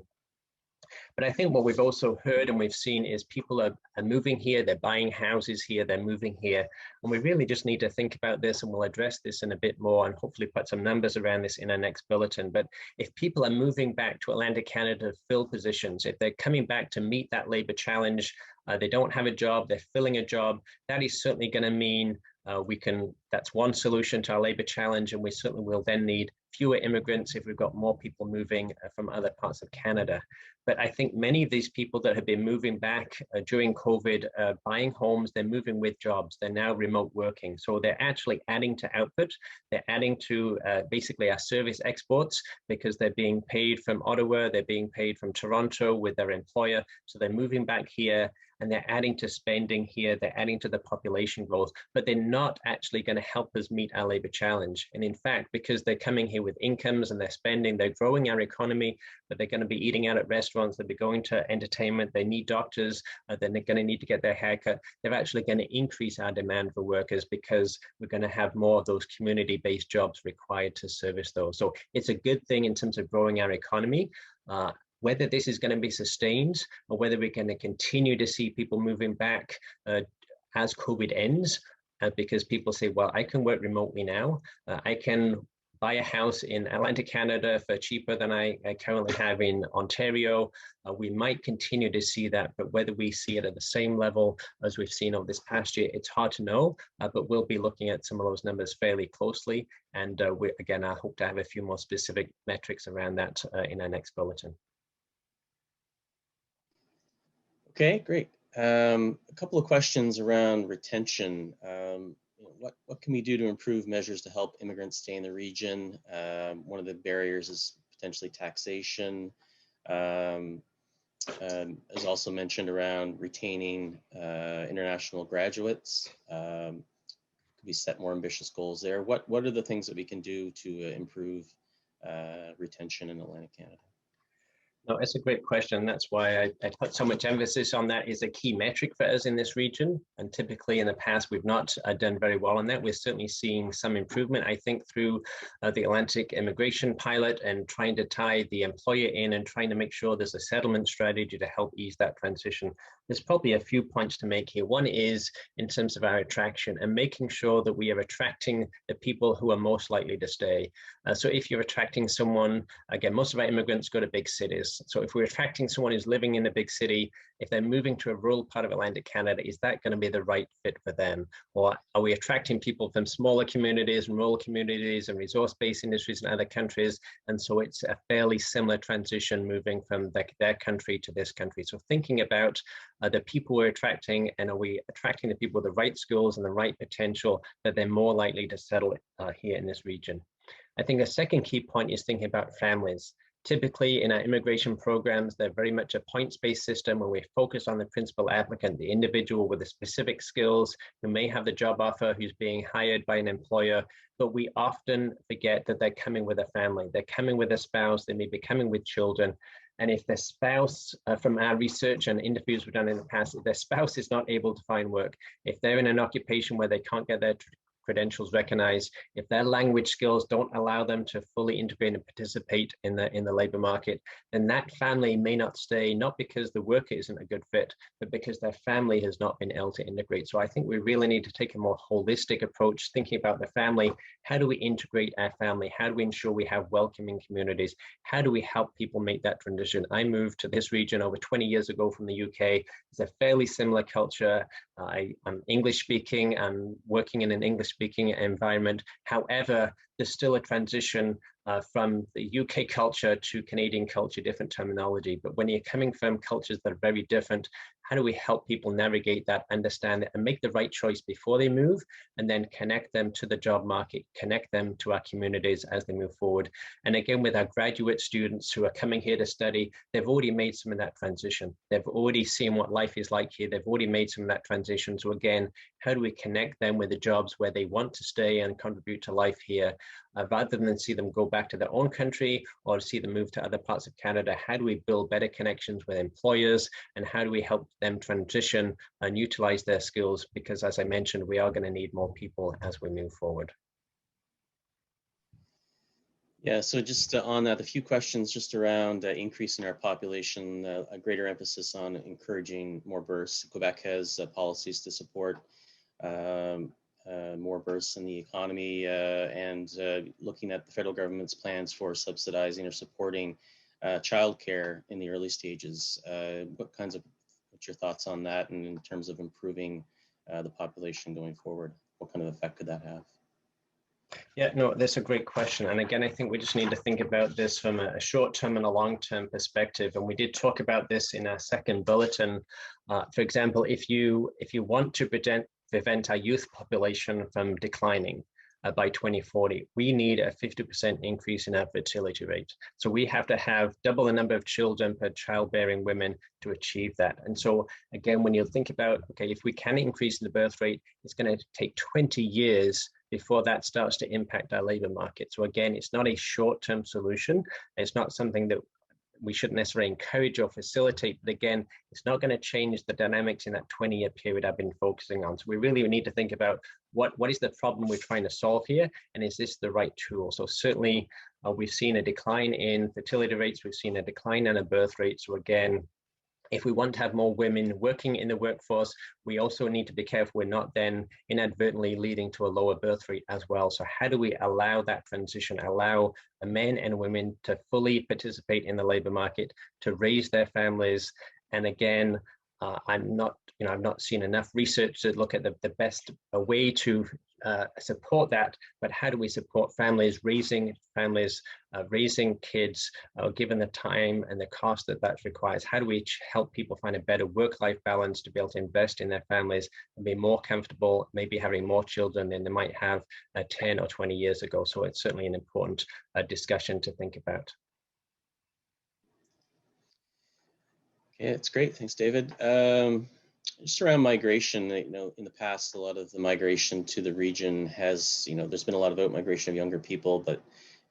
But I think what we've also heard and we've seen is people are moving here, they're buying houses here, they're moving here. And we really just need to think about this, and we'll address this in a bit more and hopefully put some numbers around this in our next bulletin. But if people are moving back to Atlantic Canada to fill positions, if they're coming back to meet that labor challenge, they don't have a job, they're filling a job, that is certainly going to mean that's one solution to our labor challenge, and we certainly will then need fewer immigrants if we've got more people moving from other parts of Canada. But I think many of these people that have been moving back during COVID, buying homes, they're moving with jobs. They're now remote working. So they're actually adding to output. They're adding to basically our service exports because they're being paid from Ottawa, they're being paid from Toronto with their employer. So they're moving back here, and they're adding to spending here, they're adding to the population growth, but they're not actually going to help us meet our labor challenge. And in fact, because they're coming here with incomes and they're spending, they're growing our economy, but they're going to be eating out at restaurants, they'll be going to entertainment, they need doctors, then they're going to need to get their haircut. They're actually going to increase our demand for workers because we're going to have more of those community-based jobs required to service those. So it's a good thing in terms of growing our economy. Whether this is going to be sustained or whether we're going to continue to see people moving back as COVID ends, because people say, well, I can work remotely now. I can buy a house in Atlantic Canada for cheaper than I currently have in Ontario. We might continue to see that, but whether we see it at the same level as we've seen over this past year, it's hard to know, but we'll be looking at some of those numbers fairly closely. And again, I hope to have a few more specific metrics around that in our next bulletin. Okay, great. A couple of questions around retention. What can we do to improve measures to help immigrants stay in the region? One of the barriers is potentially taxation. As also mentioned around retaining international graduates. Could we set more ambitious goals there? What are the things that we can do to improve retention in Atlantic Canada? No, it's a great question. That's why I put so much emphasis on that. Is a key metric for us in this region. And typically in the past, we've not done very well on that. We're certainly seeing some improvement, I think, through the Atlantic immigration pilot and trying to tie the employer in and trying to make sure there's a settlement strategy to help ease that transition. there's probably a few points to make here. One is in terms of our attraction and making sure that we are attracting the people who are most likely to stay. So if you're attracting someone, again, most of our immigrants go to big cities. So if we're attracting someone who's living in a big city, if they're moving to a rural part of Atlantic Canada, is that going to be the right fit for them? Or are we attracting people from smaller communities and rural communities and resource-based industries in other countries? And so it's a fairly similar transition moving from their country to this country. So thinking about the people we're attracting, and are we attracting the people with the right skills and the right potential that they're more likely to settle here in this region. I think a second key point is thinking about families. Typically in our immigration programs, they're very much a points-based system where we focus on the principal applicant, the individual with the specific skills who may have the job offer, who's being hired by an employer, but we often forget that they're coming with a family. They're coming with a spouse, they may be coming with children. And if their spouse, from our research and interviews we've done in the past, if their spouse is not able to find work, if they're in an occupation where they can't get their credentials recognized, if their language skills don't allow them to fully integrate and participate in the labor market, then that family may not stay, not because the worker isn't a good fit, but because their family has not been able to integrate. So I think we really need to take a more holistic approach, thinking about the family. How do we integrate our family? How do we ensure we have welcoming communities? How do we help people make that transition? I moved to this region over 20 years ago from the UK. It's a fairly similar culture. I'm English speaking, I'm working in an English speaking environment. However, there's still a transition from the UK culture to Canadian culture, different terminology. But when you're coming from cultures that are very different, how do we help people navigate that, understand it, and make the right choice before they move, and then connect them to the job market, connect them to our communities as they move forward. And again, with our graduate students who are coming here to study, they've already made some of that transition. They've already seen what life is like here. They've already made some of that transition. So again, how do we connect them with the jobs where they want to stay and contribute to life here, rather than see them go back to their own country or see them move to other parts of Canada? How do we build better connections with employers, and how do we help them transition and utilize their skills? Because as I mentioned, we are going to need more people as we move forward. Yeah, so just on that, a few questions just around increasing our population, a greater emphasis on encouraging more births. Quebec has policies to support more births in the economy, and looking at the federal government's plans for subsidizing or supporting childcare in the early stages. What's your thoughts on that, and in terms of improving the population going forward? What kind of effect could that have? Yeah, no, that's a great question. And again, I think we just need to think about this from a short-term and a long-term perspective. And we did talk about this in our second bulletin. For example, if you want to prevent our youth population from declining by 2040, we need a 50% increase in our fertility rate. So we have to have double the number of children per childbearing women to achieve that. And so again, when you think about, okay, if we can increase the birth rate, it's going to take 20 years before that starts to impact our labor market. So again, it's not a short-term solution. It's not something that we shouldn't necessarily encourage or facilitate, but again, it's not going to change the dynamics in that 20-year period I've been focusing on. So we really need to think about what is the problem we're trying to solve here, and is this the right tool? So certainly we've seen a decline in fertility rates, we've seen a decline in a birth rate. So again, if we want to have more women working in the workforce, we also need to be careful we're not then inadvertently leading to a lower birth rate as well. So how do we allow that transition, allow men and women to fully participate in the labor market, to raise their families? And again, I've not seen enough research to look at the best way to support that, but how do we support families, raising kids, given the time and the cost that requires? How do we help people find a better work-life balance to be able to invest in their families and be more comfortable, maybe having more children than they might have 10 or 20 years ago? So it's certainly an important discussion to think about. Okay, that's great. Thanks, David. Just around migration, in the past, a lot of the migration to the region has, there's been a lot of out-migration of younger people, but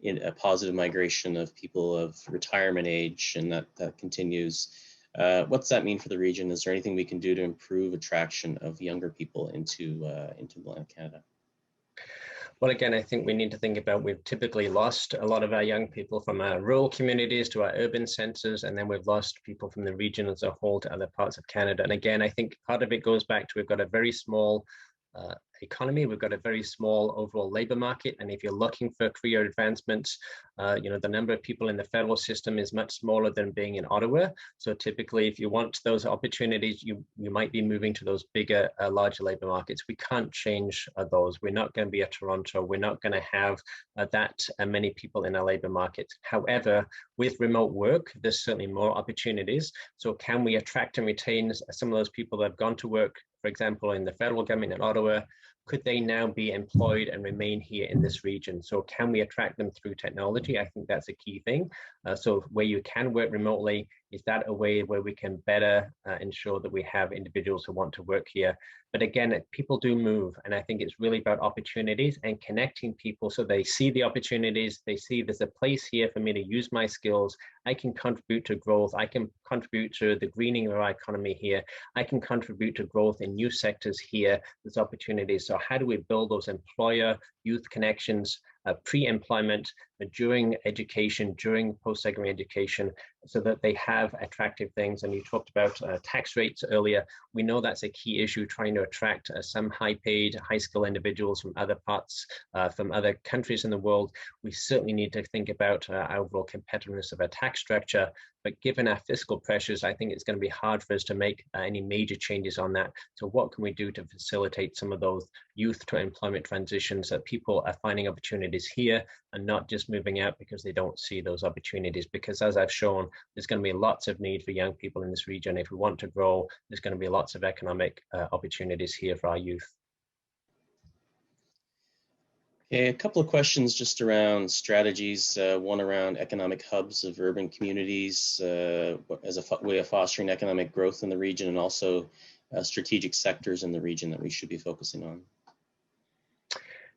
in a positive migration of people of retirement age, and that continues. What's that mean for the region? Is there anything we can do to improve attraction of younger people into Atlantic Canada? Well, again, I think we need to think about we've typically lost a lot of our young people from our rural communities to our urban centers, and then we've lost people from the region as a whole to other parts of Canada. And again, I think part of it goes back to we've got a very small economy. We've got a very small overall labor market, and if you're looking for career advancements, the number of people in the federal system is much smaller than being in Ottawa. So typically, if you want those opportunities, you might be moving to those bigger, larger labor markets. We can't change those. We're not going to be a Toronto. We're not going to have that many people in our labor market. However, with remote work, there's certainly more opportunities. So can we attract and retain some of those people that have gone to work, for example, in the federal government in Ottawa? Could they now be employed and remain here in this region? So can we attract them through technology? I think that's a key thing. So where you can work remotely, is that a way where we can better ensure that we have individuals who want to work here? But again, people do move, and I think it's really about opportunities and connecting people so they see the opportunities, they see there's a place here for me to use my skills, I can contribute to growth, I can contribute to the greening of our economy here, I can contribute to growth in new sectors here, there's opportunities. So how do we build those employer-youth connections pre-employment, during education, during post-secondary education, so that they have attractive things? And you talked about tax rates earlier. We know that's a key issue, trying to attract some high-paid, high-skilled individuals from other parts, from other countries in the world. We certainly need to think about our overall competitiveness of our tax structure. But given our fiscal pressures, I think it's going to be hard for us to make any major changes on that. So what can we do to facilitate some of those youth to employment transitions, that people are finding opportunities here and not just moving out because they don't see those opportunities? Because as I've shown, there's going to be lots of need for young people in this region. If we want to grow, there's going to be lots of economic opportunities here for our youth. Okay, a couple of questions just around strategies, one around economic hubs of urban communities as a way of fostering economic growth in the region, and also strategic sectors in the region that we should be focusing on.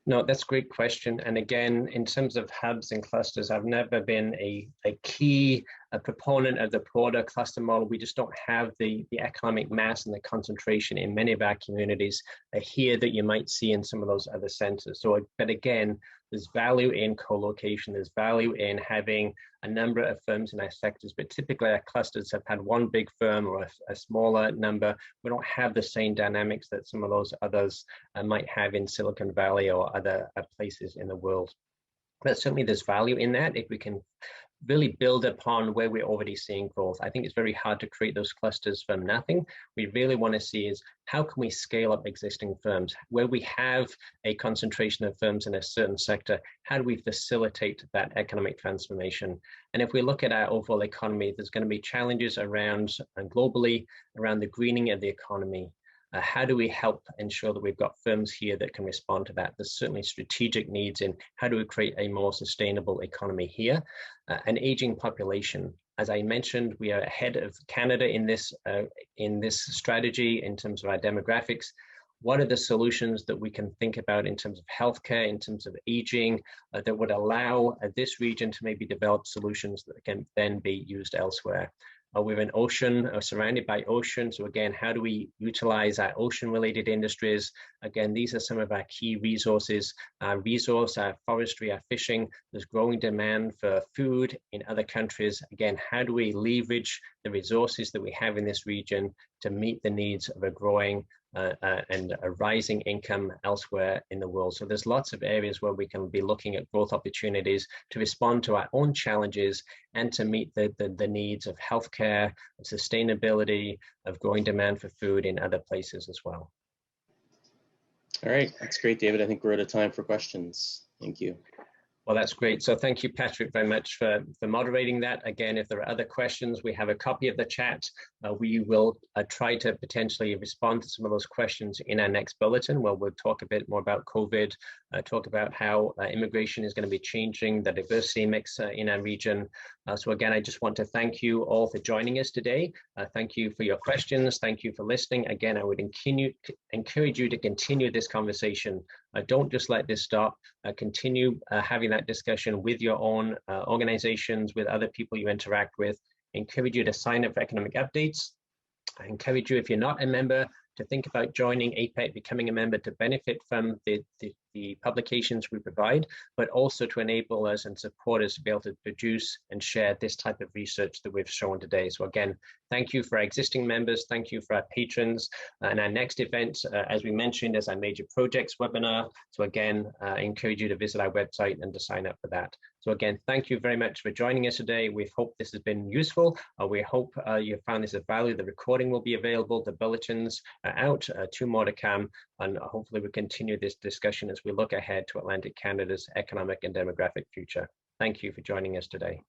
No, that's a great question. And again, in terms of hubs and clusters, I've never been a key proponent of the broader cluster model. We just don't have the economic mass and the concentration in many of our communities here that you might see in some of those other centers. So, but again, there's value in co-location, there's value in having a number of firms in our sectors, but typically our clusters have had one big firm or a smaller number. We don't have the same dynamics that some of those others might have in Silicon Valley or other places in the world. But certainly there's value in that if we can really build upon where we're already seeing growth. I think it's very hard to create those clusters from nothing. We really want to see is how can we scale up existing firms? Where we have a concentration of firms in a certain sector, how do we facilitate that economic transformation? And if we look at our overall economy, there's going to be challenges around globally, around the greening of the economy. How do we help ensure that we've got firms here that can respond to that? There's certainly strategic needs in how do we create a more sustainable economy here? An aging population. As I mentioned, we are ahead of Canada in this strategy in terms of our demographics. What are the solutions that we can think about in terms of healthcare, in terms of aging, that would allow this region to maybe develop solutions that can then be used elsewhere? We're an ocean, surrounded by ocean. So again, how do we utilize our ocean-related industries? Again, these are some of our key resources. Our forestry, our fishing. There's growing demand for food in other countries. Again, how do we leverage the resources that we have in this region to meet the needs of a growing and a rising income elsewhere in the world? So there's lots of areas where we can be looking at growth opportunities to respond to our own challenges and to meet the needs of healthcare, of sustainability, of growing demand for food in other places as well. All right, that's great, David. I think we're out of time for questions. Thank you. Well, that's great. So thank you, Patrick, very much for moderating that. Again, if there are other questions, we have a copy of the chat. We will try to potentially respond to some of those questions in our next bulletin, where we'll talk a bit more about COVID, talk about how immigration is going to be changing the diversity mix in our region. So again, I just want to thank you all for joining us today. Thank you for your questions. Thank you for listening. Again, I would encourage you to continue this conversation. Don't just let this stop. Continue having that discussion with your own organizations, with other people you interact with. I encourage you to sign up for economic updates. I encourage you, if you're not a member, to think about joining APEC, becoming a member to benefit from the publications we provide, but also to enable us and support us to be able to produce and share this type of research that we've shown today. So again, thank you for our existing members, thank you for our patrons, and our next event, as we mentioned, is our major projects webinar. So again, I encourage you to visit our website and to sign up for that. So again, thank you very much for joining us today. We hope this has been useful. We hope you found this of value. The recording will be available, the bulletins are out, 2 more to come, and hopefully we continue this discussion as we look ahead to Atlantic Canada's economic and demographic future. Thank you for joining us today.